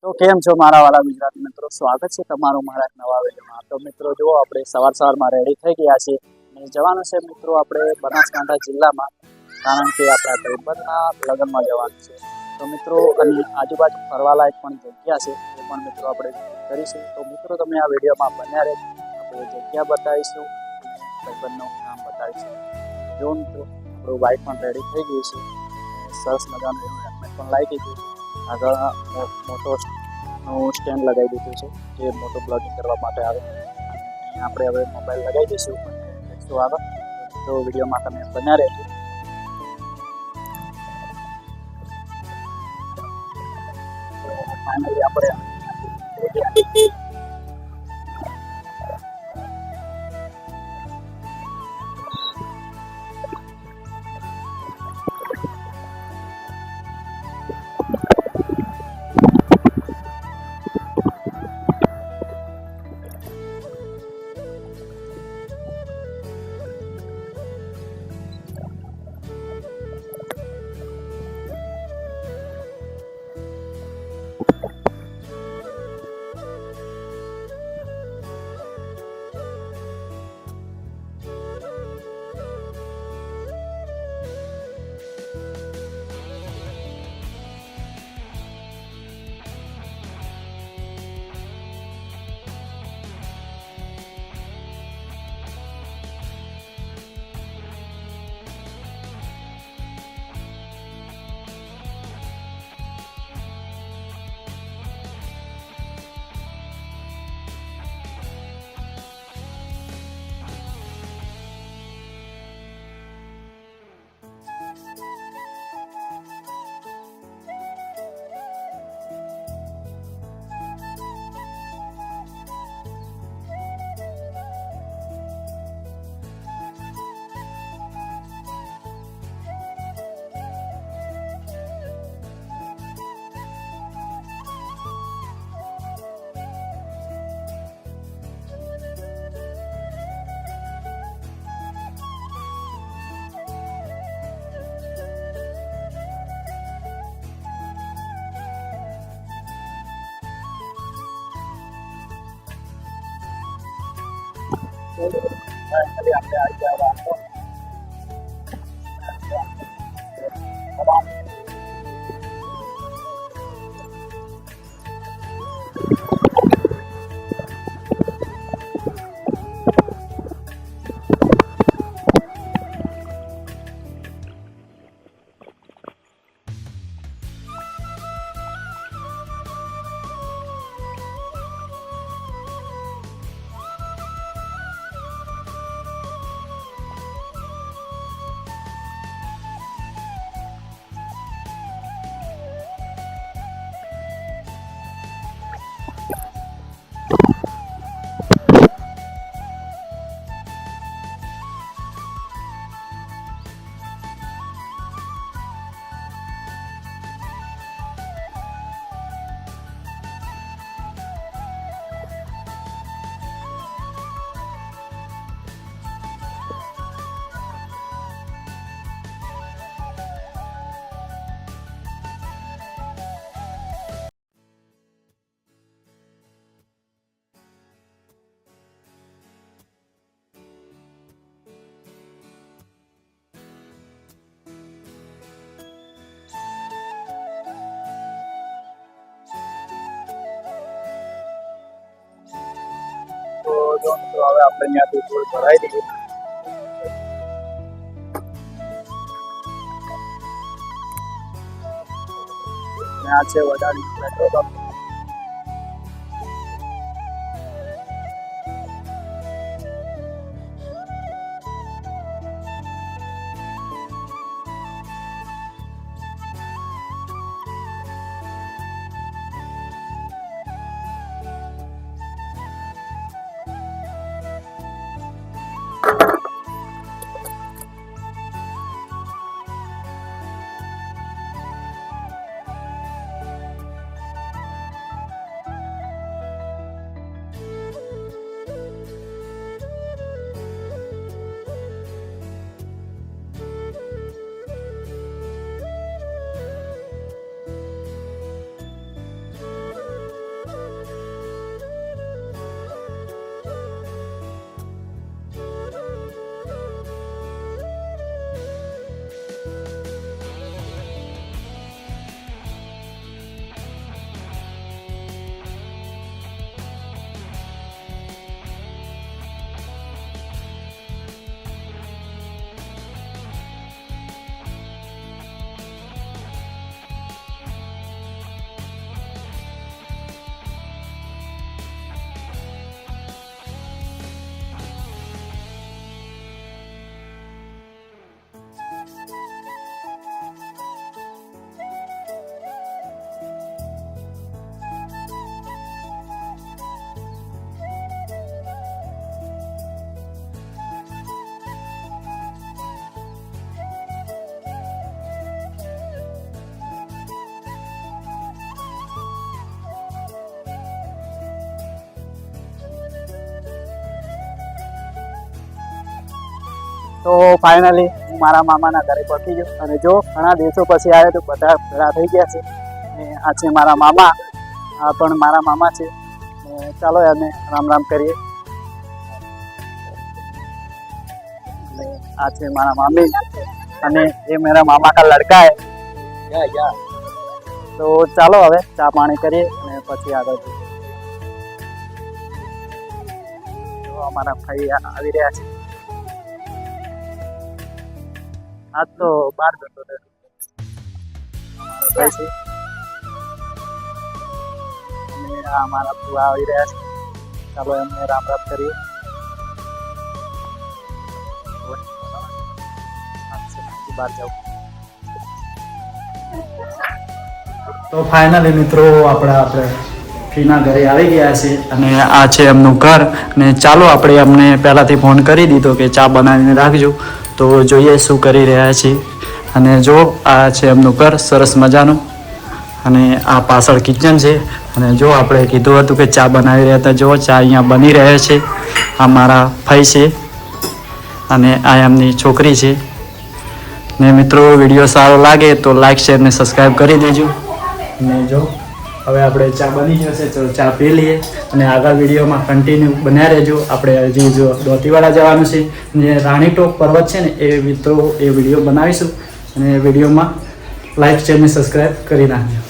તો કેમ છો મારા વાળા ગુજરાતી મિત્રો, સ્વાગત છે તમારું મારા એક નવા વિડીયોમાં। તો મિત્રો જુઓ, આપણે સવારમાં રેડી થઈ ગયા છીએ અને જવાનું છે મિત્રો આપણે બનાસકાંઠા જિલ્લામાં, કારણ કે આપણા ભાઈબંધના લગ્નમાં જવાનું છે। તો મિત્રો અને આજુબાજુ ફરવાલાયક પણ જગ્યા છે, એ પણ મિત્રો આપણે કરીશું। તો મિત્રો તમે આ વિડીયોમાં બન્યા રહેજો, આપણે જગ્યા બતાવીશું અને ભાઈબંધનું નામ બતાવીશું। જો મિત્રો આપણું બાઇક પણ રેડી થઈ ગયું છે, સરસ મજાનું એવું હેલ્મેટ પણ લાવી દીધું છે, આગળ મોટો સ્ટેન્ડ લગાવી દીધું છે, જે મોટો બ્લોગિંગ કરવા માટે આવે। અને આપણે હવે મોબાઈલ લગાવી દઈશું અને જઈશું આગળ। તો વિડીયોમાં તમે બન્યા રહેજો। ફાઇનલી આપણે આપણે આવી ગયા। તો જો મિત્રો હવે આપણે ત્યાંથી ફૂલ ભરાઈ દઈએ। આ છે વડાની પેટ્રોલ પંપ। તો ફાઇનલી હું મારા મામાના ઘરે પહોંચી ગયો અને જો ઘણા દિવસો પછી આવ્યો તો બધા ભેળા થઈ ગયા છે અને આ છે મારા મામા, આ પણ મારા મામા છે. ચાલો એને રામ રામ કરીએ. આ છે મારા મામી અને ये मेरा मामा का लड़का है. तो ચાલો હવે ચા પાણી કરીએ અને પછી આગળ જઈએ. તો અમારા ભાઈ આવી રહ્યા છે. આજ તો બહાર જતો રહ્યો ભાઈ છે અને આ અમારા ફુવા આવી રહ્યા છે. ચાલો એમને રામ રામ કરીએ. બહાર જાઉં. તો ફાઇનલી મિત્રો આપણે ફીના ઘરે આવી ગયા છે અને આ છે એમનું ઘર. અને ચાલો આપણે એમને પહેલાંથી ફોન કરી દીધો કે ચા બનાવીને રાખજો. તો જોઈએ શું કરી રહ્યા છે. અને જો આ છે એમનું ઘર સરસ મજાનું અને આ પાછળ કિચન છે. અને જો આપણે કીધું હતું કે ચા બનાવી રહ્યા હતા, જો ચા અહીંયા બની રહે છે. આ મારા ભાઈ છે અને આ એમની છોકરી છે. ને મિત્રો વિડીયો સારો લાગે તો લાઈક શેર ને સબસ્ક્રાઈબ કરી દેજો. અને જો હવે આપણે ચા બની જશે તો ચા પી લઈએ અને આગળ વિડીયોમાં કન્ટિન્યુ બન્યા રહેજો. આપણે હજી જો દોતીવાડા જવાનું છે, જે રાણીટોપ પર્વત છે ને એ મિત્રો એ વિડીયો બનાવીશું અને વિડીયોમાં લાઈક શેર ને સબસ્ક્રાઈબ કરી નાખજો.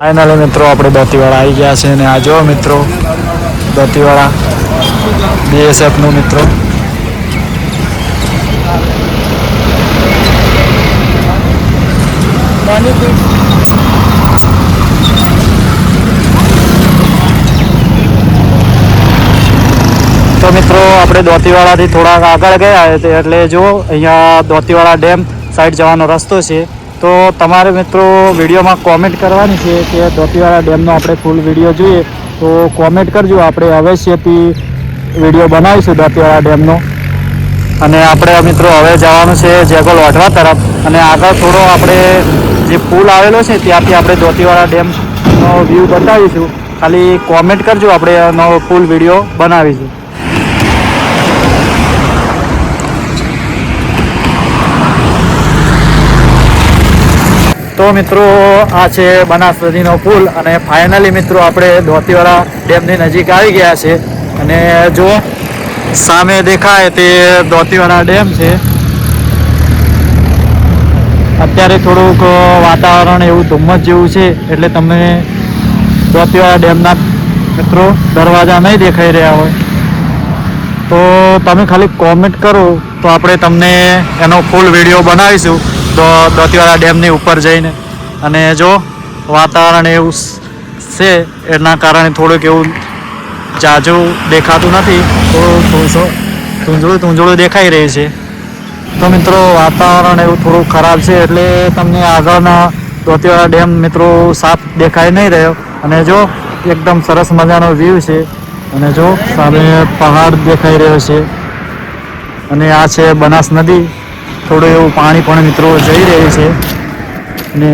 ફાઇનલી મિત્રો આપણે દોતીવાડા આવી ગયા છે અને આ જો મિત્રો દોતીવાડા BSFનું મિત્રો. તો મિત્રો આપણે દોતીવાડાથી થોડાક આગળ ગયા એટલે જો અહીંયા દોતીવાડા ડેમ સાઈડ જવાનો રસ્તો છે. તો તમારે મિત્રો વિડીયોમાં કોમેન્ટ કરવાની છે કે દોતીવાડા ડેમનો આપણે ફૂલ વિડીયો જોઈએ તો કોમેન્ટ કરજો. આપણે અવશ્યથી વિડીયો બનાવીશું દોતીવાડા ડેમનો. અને આપણે મિત્રો હવે જવાનું છે જેગોલ વઢવા તરફ અને આગળ થોડો આપણે જે પુલ આવેલો છે ત્યાંથી આપણે દોતીવાડા ડેમનો વ્યૂ બતાવીશું. ખાલી કોમેન્ટ કરજો, આપણે એનો ફૂલ વિડીયો બનાવીશું. તો મિત્રો આ છે બનાસ નદીનો પુલ અને ફાઇનલી મિત્રો આપણે દોતીવાડા ડેમની નજીક આવી ગયા છે. અને જો સામે દેખાય તે દોતીવાડા ડેમ છે. અત્યારે થોડુંક વાતાવરણ એવું ધુમ્મસ જેવું છે એટલે તમને દોતીવાડા ડેમના મિત્રો દરવાજા નહીં દેખાઈ રહ્યા હોય તો તમે ખાલી કોમેન્ટ કરો તો આપણે તમને એનો ફૂલ વિડીયો બનાવીશું દોતીવાડા ડેમની ઉપર જઈને. અને જો વાતાવરણ એવું છે એના કારણે થોડુંક એવું જાજુ દેખાતું નથી, થોડું ધૂંધળું દેખાઈ રહી છે. તો મિત્રો વાતાવરણ એવું થોડું ખરાબ છે એટલે તમને આગળના દોતીવાડા ડેમ મિત્રો સાફ દેખાઈ નહીં રહ્યો. અને જો એકદમ સરસ મજાનો વ્યૂ છે અને જો સામે પહાડ દેખાઈ રહ્યો છે અને આ છે બનાસ નદી. થોડું એવું પાણી પણ મિત્રો જઈ રહ્યું છે અને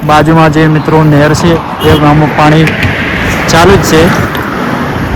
બાજુમાં જે મિત્રો નહેર છે એ અમુક પાણી ચાલુ જ છે.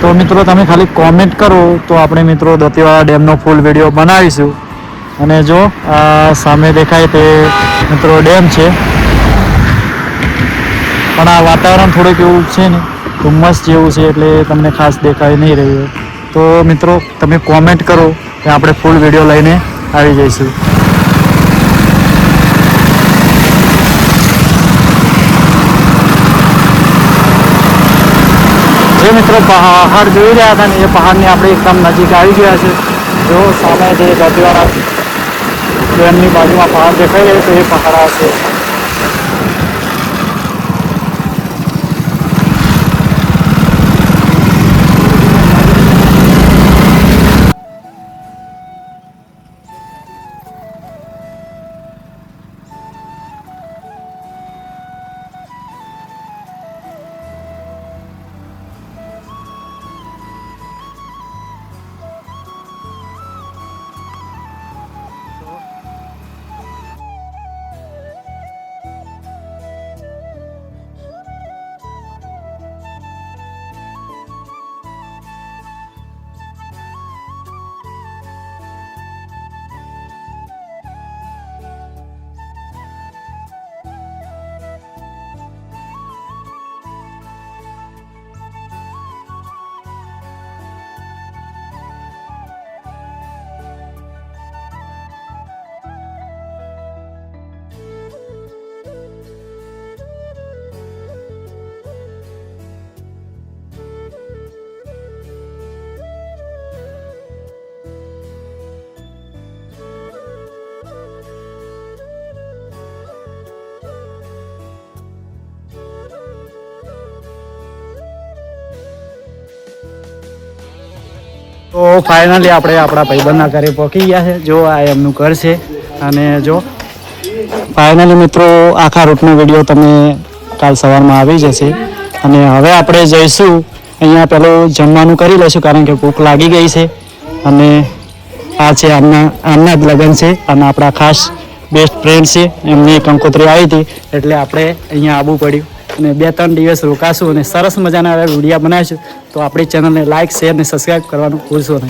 તો મિત્રો તમે ખાલી કોમેન્ટ કરો તો આપણે મિત્રો દોતીવાડા ડેમનો ફૂલ વિડીયો બનાવીશું. અને જો આ સામે દેખાય તે મિત્રો ડેમ છે પણ આ વાતાવરણ થોડુંક એવું છે ને ધુમ્મસ જેવું છે એટલે તમને ખાસ દેખાઈ નહીં રહ્યું. તો મિત્રો તમે કોમેન્ટ કરો કે આપણે ફૂલ વિડીયો લઈને આવી જઈશું. જે મિત્રો પહાડ જોઈ રહ્યા હતા ને એ પહાડની આપણે એકદમ નજીક આવી ગયા છે. જો સામે જે ગતિવાળા ટ્રેનની બાજુમાં પહાડ દેખાઈ રહ્યો છે એ પહાડ આવશે. તો ફાઇનલી આપણે આપણા ભાઈબંધના ઘરે પહોંચી ગયા છે. જો આ એમનું ઘર છે. અને જો ફાઇનલી મિત્રો આખા રૂટનો વિડીયો તમે કાલ સવારમાં આવી જશે. અને હવે આપણે જઈશું અહીંયા પેલું જમવાનું કરી લઈશું કારણ કે ભૂખ લાગી ગઈ છે. અને આ છે આમના જ લગ્ન છે અને આપણા ખાસ બેસ્ટ ફ્રેન્ડ છે. એમની કંકોત્રી આવી હતી એટલે આપણે અહીંયા આવવું પડ્યું અને 2-3 દિવસ રોકાશું અને સરસ મજાના વિડીયો બનાવીશું. તો આપણી ચેનલને લાઇક, શેર અને સબસ્ક્રાઈબ કરવાનું ભૂલશો નહીં.